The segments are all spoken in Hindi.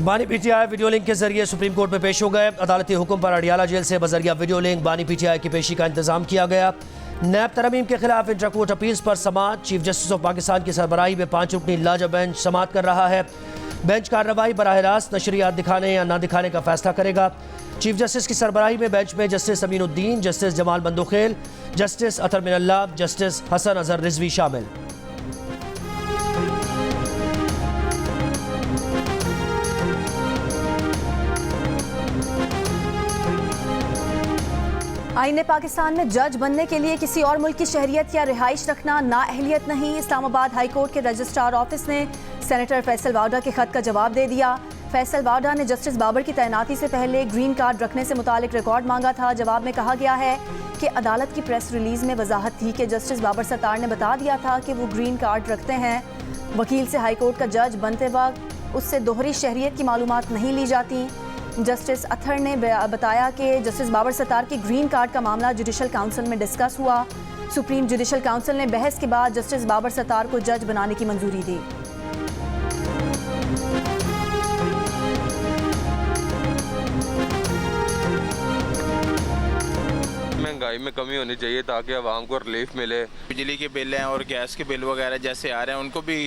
बानी पीटीआई वीडियो लिंक के जरिए सुप्रीम कोर्ट में पेश हो गए। अदालती हुक्म पर अडियाला जेल से बजरिया वीडियो लिंक बानी पीटीआई की पेशी का इंतजाम किया गया। नैब तरमीम के खिलाफ इंटर कोर्ट अपील्स पर समाअत। चीफ जस्टिस ऑफ पाकिस्तान की सरबराही में 5 रुकनी लाजम बेंच समाअत कर रहा है। बेंच कार्रवाई बराह रास्त नशरियात दिखाने या ना दिखाने का फैसला करेगा। चीफ जस्टिस की सरबराही में बेंच में justice Aminuddin, justice Jamal Bandokhel, justice Athar Minallah, justice Hasan Azhar Rizvi शामिल। आईने पाकिस्तान में जज बनने के लिए किसी और मुल्क की शहरियत या रिहाइश रखना नाअहलियत नहीं। इस्लामाबाद हाई कोर्ट के रजिस्ट्रार ऑफिस ने सेनेटर फैसल वावडा के खत का जवाब दे दिया। फैसल वावडा ने जस्टिस बाबर की तैनाती से पहले ग्रीन कार्ड रखने से मुतालिक रिकॉर्ड मांगा था। जवाब में कहा गया है कि अदालत की प्रेस रिलीज में वजाहत थी कि जस्टिस बाबर सत्तार ने बता दिया था कि वो ग्रीन कार्ड रखते हैं। वकील से हाई कोर्ट का जज बनते वक्त उससे दोहरी शहरियत की मालूमात नहीं ली जाती। जस्टिस अथर ने बताया कि जस्टिस बाबर सत्तार के ग्रीन कार्ड का मामला जुडिशल काउंसिल में डिस्कस हुआ। सुप्रीम जुडिशल काउंसिल ने बहस के बाद जस्टिस बाबर सत्तार को जज बनाने की मंजूरी दी। महंगाई में कमी होनी चाहिए ताकि आवाम को रिलीफ मिले। बिजली के बिल हैं और गैस के बिल वगैरह जैसे आ रहे हैं उनको भी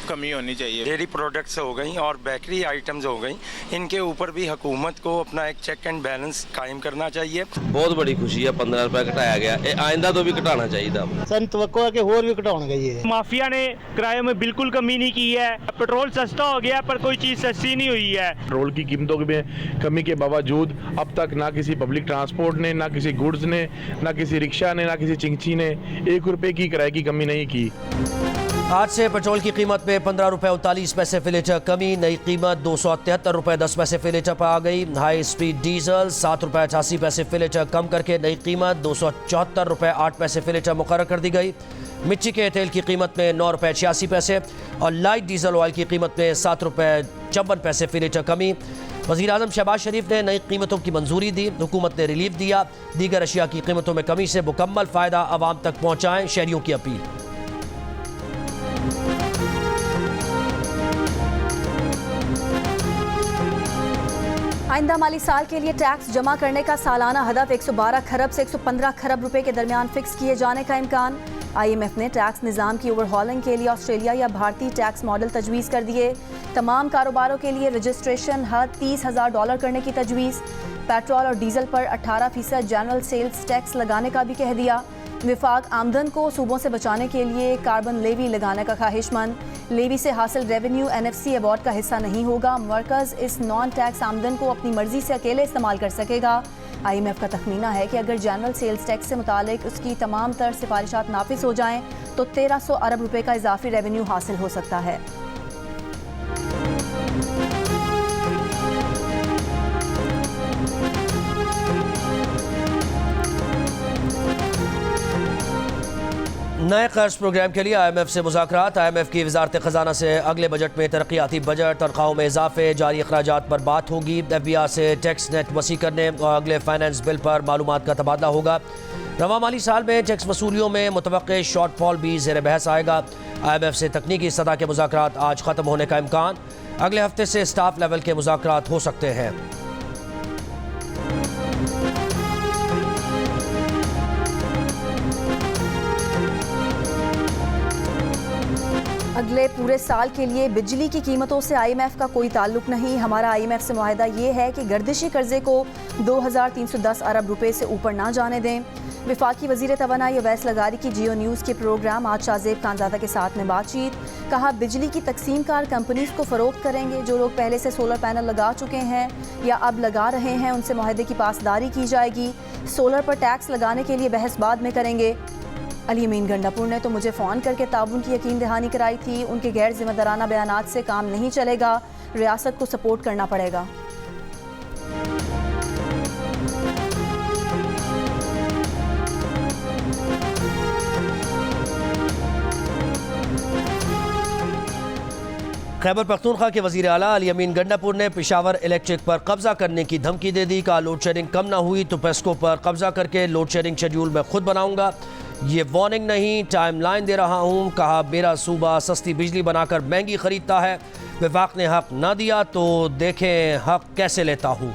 कमी होनी चाहिए। डेयरी प्रोडक्ट्स हो गई और बेकरी आइटम्स हो गई, इनके ऊपर भी हुकूमत को अपना एक चेक एंड बैलेंस कायम करना चाहिए। बहुत बड़ी खुशी है 15 रुपए घटाया गया, आइंदा तो भी घटाना चाहिए था। सन तवक्को है कि और भी घटाने गई है। माफिया ने किराए में बिल्कुल कमी नहीं की है। पेट्रोल सस्ता हो गया पर कोई चीज सस्ती नहीं हुई है। पेट्रोल की कीमतों में कमी के बावजूद अब तक ना किसी पब्लिक ट्रांसपोर्ट ने, ना किसी गुड्स ने, ना किसी रिक्शा ने, ना किसी चिंची ने 1 रुपए की किराए की कमी नहीं की। आज से पेट्रोल की कीमत में 15 रुपए 39 पैसे फी लीटर कमी। नई कीमत 273 रुपए 10 पैसे फी लीटर पर आ गई। हाई स्पीड डीजल 7 रुपए 88 पैसे फी लीटर कम करके नई कीमत 274 रुपए 8 पैसे फी लीटर मुकर्रर कर दी गई। मिर्ची के तेल की कीमत में 9 रुपए 86 पैसे और लाइट डीजल ऑयल की कीमत में 7 रुपए 54 पैसे फी लीटर कमी। वज़ीर आज़म शहबाज शरीफ ने नई कीमतों की मंजूरी दी। हुकूमत ने रिलीफ दिया। दीगर अशिया की कीमतों में कमी से मुकम्मल फ़ायदा आवाम तक पहुँचाएँ, शहरियों की अपील। आइंदा माली साल के लिए टैक्स जमा करने का सालाना हदफ 112 खरब से 115 खरब रुपए के दरमियान फिक्स किए जाने का इम्कान। IMF ने टैक्स निज़ाम की ओवरहॉलिंग के लिए ऑस्ट्रेलिया या भारतीय टैक्स मॉडल तजवीज़ कर दिए। तमाम कारोबारों के लिए रजिस्ट्रेशन हद $30,000 करने की तजवीज़। पेट्रोल और डीजल पर 18% जनरल सेल्स टैक्स लगाने का भी कह दिया। विफाक आमदन को सूबों से बचाने के लिए कार्बन लेवी लगाने का ख्वाहिशमंद। लेवी से हासिल रेवेन्यू NFC अवार्ड का हिस्सा नहीं होगा। मरकज़ इस नॉन टैक्स आमदन को अपनी मर्जी से अकेले इस्तेमाल कर सकेगा। IMF का तखमीना है कि अगर जनरल सेल्स टैक्स से मुतालिक उसकी तमाम तर सिफारिशात नाफिज हो जाएं तो 1300 अरब रुपए का इजाफी रेवेन्यू हासिल हो सकता है। नए कर्ज प्रोग्राम के लिए IMF से मुज़ाकरात। IMF की वजारत ख़जाना से अगले बजट में तरक्याती बजट, तनख्वाहों में इजाफे, जारी अखराजात पर बात होगी। FBI से टैक्स नेट वसी करने और अगले फाइनेंस बिल पर मालूमात का तबादला होगा। रवा माली साल में टैक्स वसूलियों में मुतवक्के शॉर्टफॉल भी ज़ेर बहस आएगा। IMF से तकनीकी सतह के मुज़ाकरात आज ख़त्म होने का इम्कान। अगले हफ्ते से स्टाफ लेवल के मुज़ाकरात हो सकते हैं। अगले पूरे साल के लिए बिजली की कीमतों से IMF का कोई ताल्लुक नहीं। हमारा IMF से मुआहदा ये है कि गर्दिशी कर्जे को 2310 अरब रुपए से ऊपर ना जाने दें। विफाकी वज़ीर तवानाई अवैस लगारी की जियो न्यूज़ के प्रोग्राम आज शाहजेब खानज़ादा के साथ में बातचीत। कहा बिजली की तकसीम कार कंपनीज को फ़रोख्त करेंगे। जो लोग पहले से सोलर पैनल लगा चुके हैं या अब लगा रहे हैं उनसे मुआहदे की पासदारी की जाएगी। सोलर पर टैक्स लगाने के लिए बहस बाद में करेंगे। अली अमीन गंडापुर ने तो मुझे फ़ोन करके ताउन की यकीन दहानी कराई थी। उनके गैर जिम्मेदाराना बयानात से काम नहीं चलेगा, रियासत को सपोर्ट करना पड़ेगा। खैबर पख्तूनख्वा के वज़ीर आला अली अमीन गंडापुर ने पेशावर इलेक्ट्रिक पर कब्जा करने की धमकी दे दी। कहा लोड शेडिंग कम ना हुई तो पेस्को पर कब्जा करके लोड शेडिंग शेड्यूल में खुद बनाऊंगा। ये वार्निंग नहीं, टाइमलाइन दे रहा हूं। कहा मेरा सूबा सस्ती बिजली बनाकर महंगी खरीदता है। विफाक ने हक ना दिया तो देखें हक कैसे लेता हूं।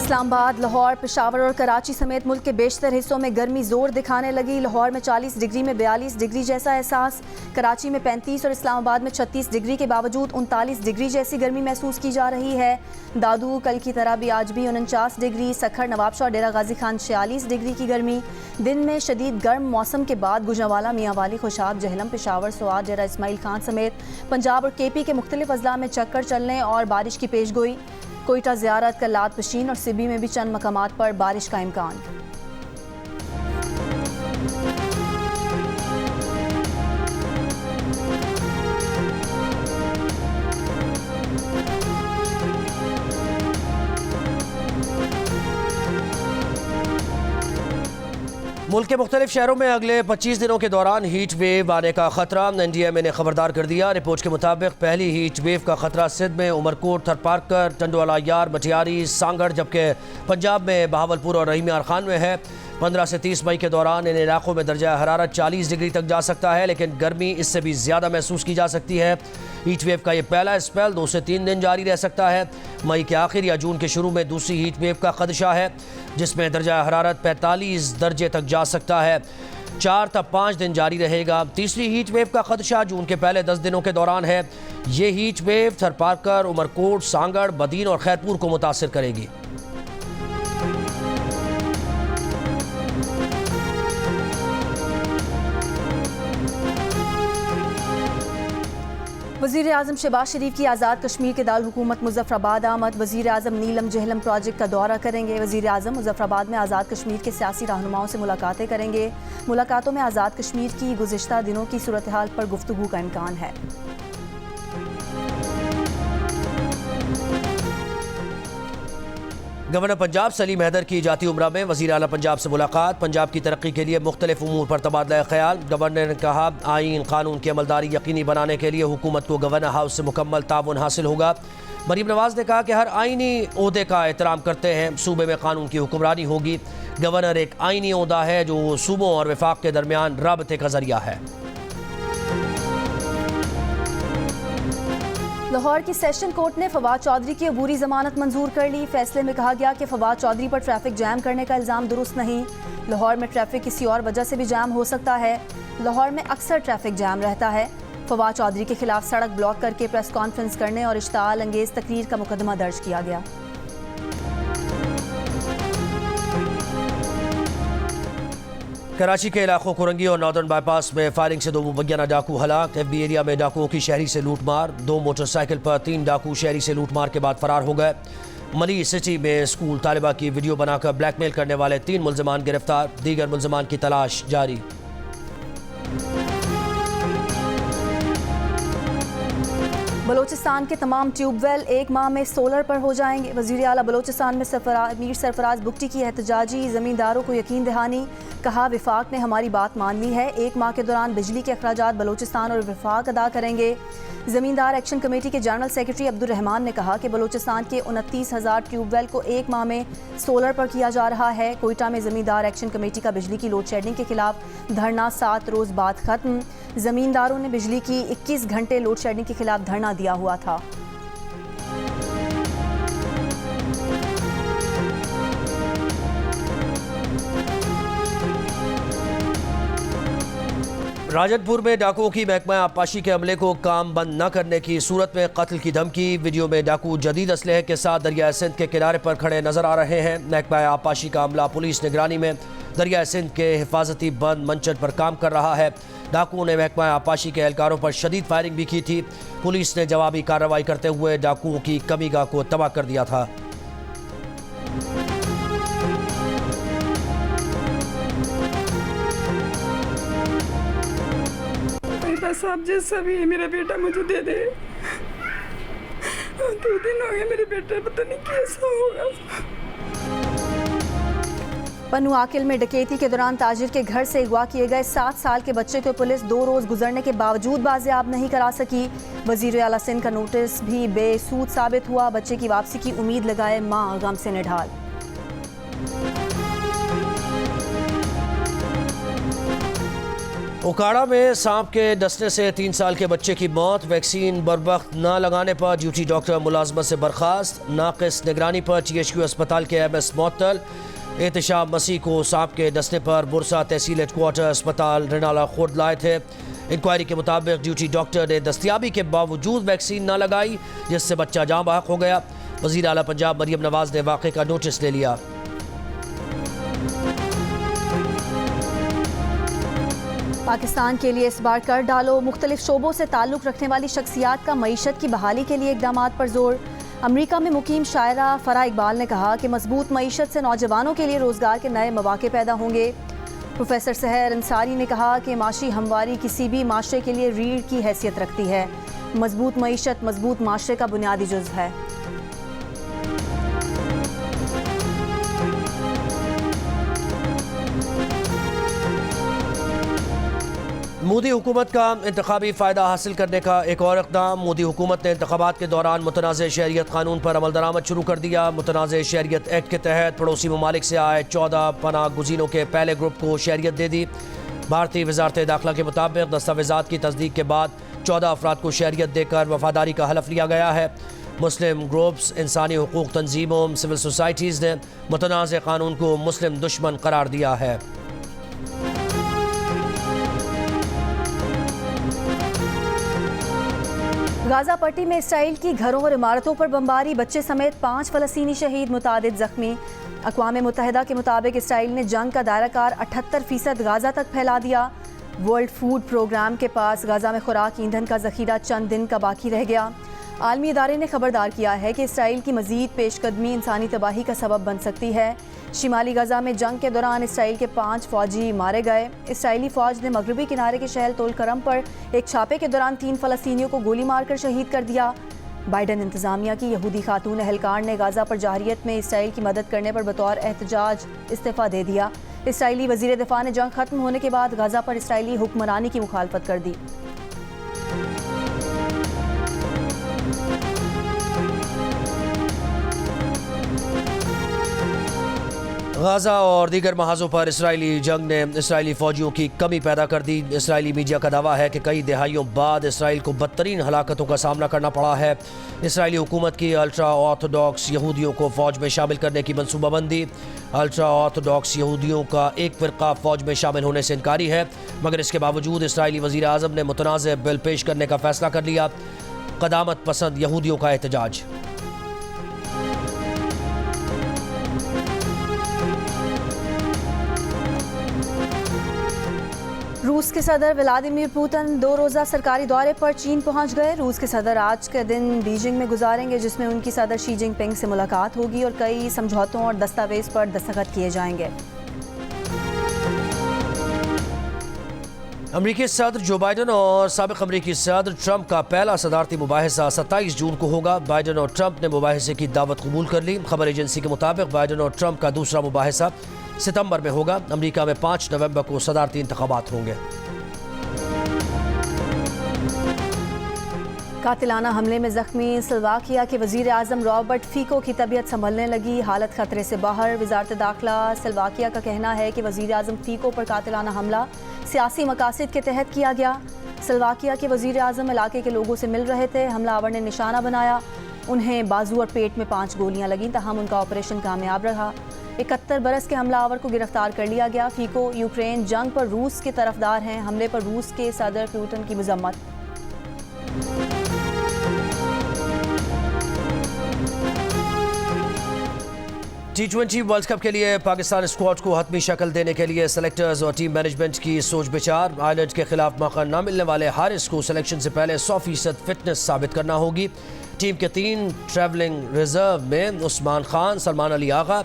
इस्लामाबाद, लाहौर, पेशावर और कराची समेत मुल्क के बेशतर हिस्सों में गर्मी जोर दिखाने लगी। लाहौर में 40 डिग्री में 42 डिग्री जैसा एहसास, कराची में 35 और इस्लामाबाद में 36 डिग्री के बावजूद 39 डिग्री जैसी गर्मी महसूस की जा रही है। दादू कल की तरह भी आज भी 49 डिग्री, सखर, नवाबशाह और डेरा गाजी खान 46 डिग्री की गर्मी। दिन में शदीद गर्म मौसम के बाद गुजरांवाला, मियांवाली, खुशाब, जहलम, पेशावर, सोआद, डेरा इस्माइल खान समेत पंजाब और KP के मुख्तलिफ अजला में चक्कर चलने और बारिश की पेशगोई। कोयटा, ज़ियारत, कल्लात, पशीन और सिबी में भी चंद मकामात पर बारिश का इम्कान। मुल्क के मुख्तलिफ शहरों में अगले 25 दिनों के दौरान हीट वेव आने का खतरा। NDMA ने खबरदार कर दिया। रिपोर्ट के मुताबिक पहली हीट वेव का खतरा सिंध में उमरकोट, थरपारकर, टंडवाला यार, मटियारी, सांगड़, जबकि पंजाब में बहावलपुर और रहीम यार खान में है। 15 से 30 मई के दौरान इन इलाकों में दर्जा हरारत 40 डिग्री तक जा सकता है, लेकिन गर्मी इससे भी ज़्यादा महसूस की जा सकती है। हीट वेव का ये पहला स्पेल 2 से 3 दिन जारी रह सकता है। मई के आखिर या जून के शुरू में दूसरी हीट वेव का खदशा है, जिसमें दर्जा हरारत 45 दर्जे तक जा सकता है। 4 तब 5 दिन जारी रहेगा। तीसरी हीट वेव का खदशा जून के पहले 10 दिनों के दौरान है। ये हीट वेव थरपारकर, उमरकोट, सांगड़, बदीन और खैरपुर को मुतासिर करेगी। वज़ीर आज़म शहबाज शरीफ की आज़ाद कश्मीर के दारुल हुकूमत मुज़फ़्फ़राबाद आमद। वज़ीर आज़म नीलम जहलम प्रोजेक्ट का दौरा करेंगे। वज़ीर आज़म मुज़फ़्फ़राबाद में आज़ाद कश्मीर के सियासी रहनुमाओं से मुलाकातें करेंगे। मुलाकातों में आज़ाद कश्मीर की गुज़िश्ता दिनों की सूरत हाल पर गुफ्तगू का इम्कान है। गवर्नर पंजाब सलीम हैदर की जाती उम्रा में वज़ीर आला पंजाब से मुलाकात। पंजाब की तरक्की के लिए मुख्तलिफ उमूर पर तबादला ख्याल। गवर्नर ने कहा आईन कानून की अमलदारी यकीनी बनाने के लिए हुकूमत को गवर्नर हाउस से मुकम्मल ताउन हासिल होगा। मरीम नवाज ने कहा कि हर आइनी ओहदे का एहतराम करते हैं। सूबे में कानून की हुक्मरानी होगी। गवर्नर एक आइनी ओहदा है जो सूबों और वफाक के दरमियान राबते का जरिया है। लाहौर की सेशन कोर्ट ने फवाद चौधरी की अबूरी जमानत मंजूर कर ली। फैसले में कहा गया कि फवाद चौधरी पर ट्रैफिक जैम करने का इल्ज़ाम दुरुस्त नहीं। लाहौर में ट्रैफिक किसी और वजह से भी जैम हो सकता है। लाहौर में अक्सर ट्रैफिक जैम रहता है। फवाद चौधरी के खिलाफ सड़क ब्लॉक करके प्रेस कॉन्फ्रेंस करने और इश्ताल अंगेज तकरीर का मुकदमा दर्ज किया गया। कराची के इलाकों कुरंगी और नॉर्दर्न बाईपास में फायरिंग से 2 मुबैना डाकू हलाक। FB एरिया में डाकुओं की शहरी से लूटमार। 2 मोटरसाइकिल पर 3 डाकू शहरी से लूटमार के बाद फरार हो गए। मली सिटी में स्कूल तालिबा की वीडियो बनाकर ब्लैकमेल करने वाले 3 मुल्जिमान गिरफ्तार। दीगर मुल्जिमान की तलाश जारी। बलोचिस्तान के तमाम ट्यूबवेल 1 माह में सोलर पर हो जाएंगे। वज़ीर आला बलोचिस्तान में मीर सरफराज बुगटी की एहतजाजी। ज़मींदारों को यकीन दहानी। कहा विफाक ने हमारी बात मान ली है। 1 माह के दौरान बिजली के अखराजात बलोचिस्तान और विफाक अदा करेंगे। ज़मींदार एक्शन कमेटी के जनरल सेक्रेटरी अब्दुल रहमान ने कहा कि बलोचिस्तान के 29,000 ट्यूबवेल को 1 माह में सोलर पर किया जा रहा है। कोयटा में ज़मींदार एक्शन कमेटी का बिजली की लोड शेडिंग के खिलाफ धरना 7 रोज़ बाद ख़त्म। ज़मींदारों ने बिजली की 21 घंटे लोड शेडिंग के खिलाफ धरना दिया हुआ था। राजनपुर में डाकुओं की महकमा आबपाशी के अमले को काम बंद न करने की सूरत में कत्ल की धमकी। वीडियो में डाकू जदीद असलहे के साथ दरिया सिंध के किनारे पर खड़े नजर आ रहे हैं। महकमा आबपाशी का अमला पुलिस निगरानी में दरिया सिंध के हिफाजती बंद मंचन पर काम कर रहा है। डाकुओं ने महकमा आबपाशी के एहलकारों पर शदीद फायरिंग भी की थी। पुलिस ने जवाबी कार्रवाई करते हुए डाकुओं की कमीगाह को तबाह कर दिया था। साहब जैसा भी है मेरा बेटा मुझे दे दे। 2 दिन हो गए मेरे बेटे, पता नहीं कैसा होगा। पन्नू आकिल में डकैती के दौरान ताजिर के घर से अगवा किए गए 7 साल के बच्चे को पुलिस 2 रोज गुजरने के बावजूद बाजियाब नहीं करा सकी। वजीर आला सिंध का नोटिस भी बेसूद साबित हुआ। बच्चे की वापसी की उम्मीद लगाए मां गम से निढाल। उकाड़ा में सांप के डसने से 3 साल के बच्चे की मौत। वैक्सीन बरवक्त न लगाने पर ड्यूटी डॉक्टर मुलाजमत से बर्खास्त। नाकिस निगरानी पर THQ अस्पताल के MS मुअत्तल। एहतशाम मसीह को सांप के डसने पर बुरसा तहसील हेडक्वार्टर अस्पताल रिनाला खुर्द लाए थे। इंक्वायरी के मुताबिक ड्यूटी डॉक्टर ने दस्तियाबी के बावजूद वैक्सीन न लगाई, जिससे बच्चा जाँ बहक हो गया। वज़ीर आला पंजाब मरियम नवाज ने वाक़े का नोटिस ले लिया। पाकिस्तान के लिए इस बार कर डालो। मुख्तलिफ शोबों से ताल्लुक़ रखने वाली शख्सियात का मईशत की बहाली के लिए इक़दामात पर जोर। अमरीका में मुकीम शायरा फराह इकबाल ने कहा कि मजबूत मईशत से नौजवानों के लिए रोज़गार के नए मौक़े पैदा होंगे। प्रोफेसर सहर अंसारी ने कहा कि माशी हमवारी किसी भी माशरे के लिए रीढ़ की हैसियत रखती है। मजबूत मईशत मजबूत माशरे का बुनियादी जुज़ है। मोदी हुकूमत का इंतखाबी फ़ायदा हासिल करने का एक और इक़दाम। मोदी हुकूमत ने इंतखाबात के दौरान मुतनाज़ शहरियत कानून पर अमल दरामद शुरू कर दिया। मुतनाज़ शहरियत एक्ट के तहत पड़ोसी ममालिक से आए 14 पनाह गुज़ीनों के पहले ग्रुप को शहरियत दे दी। भारतीय वज़ारत दाखिला के मुताबिक दस्तावेज़ात की तस्दीक के बाद 14 अफराद को शहरियत देकर वफादारी का हलफ लिया गया है। मुस्लिम ग्रुप्स, इंसानी हुकूक तंजीमों, सिविल सोसाइटीज़ ने मुतनाज़ कानून को मुस्लिम दुश्मन करार दिया है। गाज़ा पट्टी में इसराइल की घरों और इमारतों पर बमबारी। बच्चे समेत 5 फ़लस्तीनी शहीद, मुतादिद ज़ख्मी। अक़वाम मुत्तहिदा के मुताबिक इसराइल ने जंग का दायरा कार 78% गाज़ा तक फैला दिया। वर्ल्ड फूड प्रोग्राम के पास गाज़ा में खुराक ईंधन का ज़ख़ीरा चंद दिन का बाकी रह गया। आलमी इदारे ने खबरदार किया है कि इसराइल की मज़ीद पेशकदमी इंसानी तबाही का सबब बन सकती है। शिमाली गाज़ा में जंग के दौरान इसराइल के 5 फ़ौजी मारे गए। इसराइली फ़ौज ने मगरबी किनारे के शहर तोल करम पर एक छापे के दौरान 3 फ़लस्तीनियों को गोली मारकर शहीद कर दिया। बाइडन इंतज़ामिया की यहूदी खातून एहलकार ने गाज़ा पर जाहिरियत में इसराइल की मदद करने पर बतौर एहतजाज इस्तीफ़ा दे दिया। इसराइली वज़ीर दिफ़ा ने जंग ख़त्म होने के बाद गाज़ा पर इसराइली हुक्मरानी की मुखालफत कर दी। गाज़ा और दीगर महाजों पर इसराइली जंग ने इसराइली फ़ौजियों की कमी पैदा कर दी। इसराइली मीडिया का दावा है कि कई दहाइयों बाद इसराइल को बदतरीन हलाकतों का सामना करना पड़ा है। इसराइली हुकूमत की अल्ट्रा ऑर्थोडॉक्स यहूदियों को फ़ौज में शामिल करने की मनसूबाबंदी। अल्ट्रा ऑर्थोडॉक्स यहूदियों का एक फ़िरका फ़ौज में शामिल होने से इनकारी है, मगर इसके बावजूद इसराइली वज़ीर आज़म ने मुतनाज़ बिल पेश करने का फ़ैसला कर लिया। क़दामत पसंद यहूदियों का एहतजाज। रूस के सदर व्लादिमीर पुतिन 2 रोज़ा सरकारी दौरे पर चीन पहुंच गए। रूस के सदर आज के दिन बीजिंग में गुजारेंगे, जिसमें उनकी सदर शी जिनपिंग से मुलाकात होगी और कई समझौतों और दस्तावेज पर दस्तखत किए जाएंगे। अमरीकी सदर जो बाइडन और साबिक़ अमरीकी सदर ट्रंप का पहला सदारती मुबाहिसा 27 जून को होगा। बाइडन और ट्रंप ने मुबाहिसे की दावत कबूल कर ली। खबर एजेंसी के मुताबिक बाइडन और ट्रंप का दूसरा मुबाहिसा सितंबर में होगा। अमरीका में 5 नवंबर को सदारती इंतखाबात होंगे। कातिलाना हमले में जख्मी स्लोवाकिया के वज़ीर आज़म रॉबर्ट फीको की तबीयत संभलने लगी, हालत खतरे से बाहर। वज़ारत दाखिला स्लोवाकिया का कहना है कि वज़ीर आज़म फीको पर कातिलाना हमला सियासी मकासद के तहत किया गया। स्लोवाकिया के वज़ीर आज़म इलाके के लोगों से मिल रहे थे। हमलावर ने निशाना बनाया, उन्हें बाजू और पेट में 5 गोलियां लगीं, तहम उनका ऑपरेशन कामयाब रहा। 71 बरस के हमलावर को गिरफ्तार कर लिया गया। फीको यूक्रेन जंग पर रूस के तरफदार हैं। हमले पर रूस के सदर पुतिन की मजम्मत। T20 वर्ल्ड कप के लिए पाकिस्तान स्क्वाड को हतमी शक्ल देने के लिए सेलेक्टर्स और टीम मैनेजमेंट की सोच विचार। आयरलैंड के खिलाफ मौका न मिलने वाले हारिस को सिलेक्शन से पहले 100% फिटनेस साबित करना होगी। टीम के 3 ट्रैवलिंग रिजर्व में उस्मान खान, सलमान अली आगा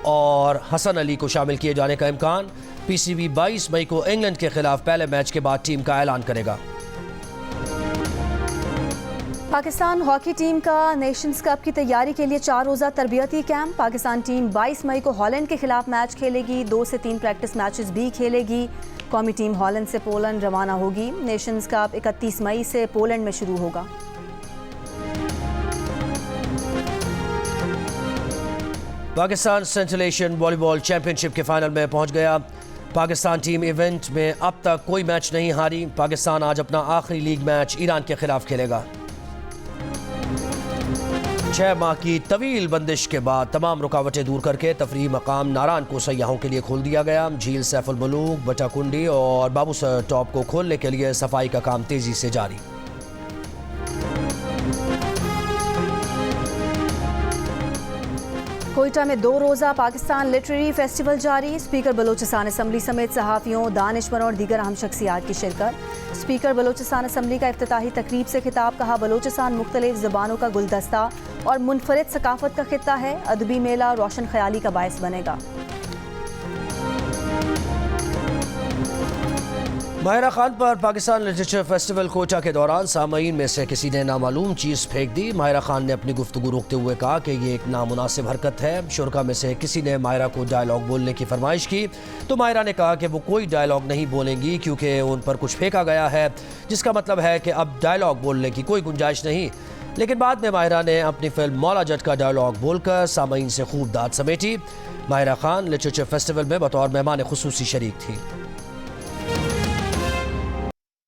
और हसन अली को शामिल किए जाने का इम्कान। PCB 22 मई को इंग्लैंड के खिलाफ पहले मैच के बाद टीम का ऐलान करेगा। पाकिस्तान हॉकी टीम का नेशंस कप की तैयारी के लिए 4 रोज़ा तरबियती कैंप। पाकिस्तान टीम 22 मई को हॉलैंड के खिलाफ मैच खेलेगी। 2 से 3 प्रैक्टिस मैचेस भी खेलेगी। कौमी टीम हॉलैंड से पोलैंड रवाना होगी। नेशंस कप 31 मई से पोलैंड में शुरू होगा। Pakistan central Asian volleyball championship के फाइनल में पहुंच गया। पाकिस्तान टीम इवेंट में अब तक कोई मैच नहीं हारी। पाकिस्तान आज अपना आखिरी लीग मैच ईरान के खिलाफ खेलेगा। 6 माह की तवील बंदिश के बाद तमाम रुकावटें दूर करके तफरीही मकाम नारान को सयाहों के लिए खोल दिया गया। झील सैफुल मलूक, बटाकुंडी और बाबूसर टॉप को खोलने के लिए सफाई का काम तेजी से जारी। कोयटा में 2 रोज़ा पाकिस्तान लिटरेरी फेस्टिवल जारी। स्पीकर बलोचिस्तान असम्बली समेत सहाफ़ियों, दानिशवरों और दीगर अहम शख्सियात की शिरकत। स्पीकर बलोचिस्तान असम्बली का इफ्तिताही तकरीब से खिताब। कहा, बलोचिस्तान मुख्तलिफ ज़बानों का गुलदस्ता और मुनफरिद सकाफत का खित्ता है। अदबी मेला रोशन ख्याली का बायस बनेगा। माहिरा खान पर पाकिस्तान लिटरेचर फेस्टिवल कोटा के दौरान सामईन में से किसी ने नामालूम चीज़ फेंक दी। माहिरा खान ने अपनी गुफ्तगू रोकते हुए कहा कि ये एक नामुनासिब हरकत है। शुरका में से किसी ने माहिरा को डायलॉग बोलने की फरमाइश की तो माहिरा ने कहा कि वो कोई डायलॉग नहीं बोलेंगी क्योंकि उन पर कुछ फेंका गया है, जिसका मतलब है कि अब डायलॉग बोलने की कोई गुंजाइश नहीं। लेकिन बाद में माहिरा ने अपनी फिल्म मौला जट का डायलॉग बोलकर सामईन से खूब दाद समेटी। माहिरा खान लिटरेचर फेस्टिवल में बतौर मेहमान खुसूसी शरीक थी।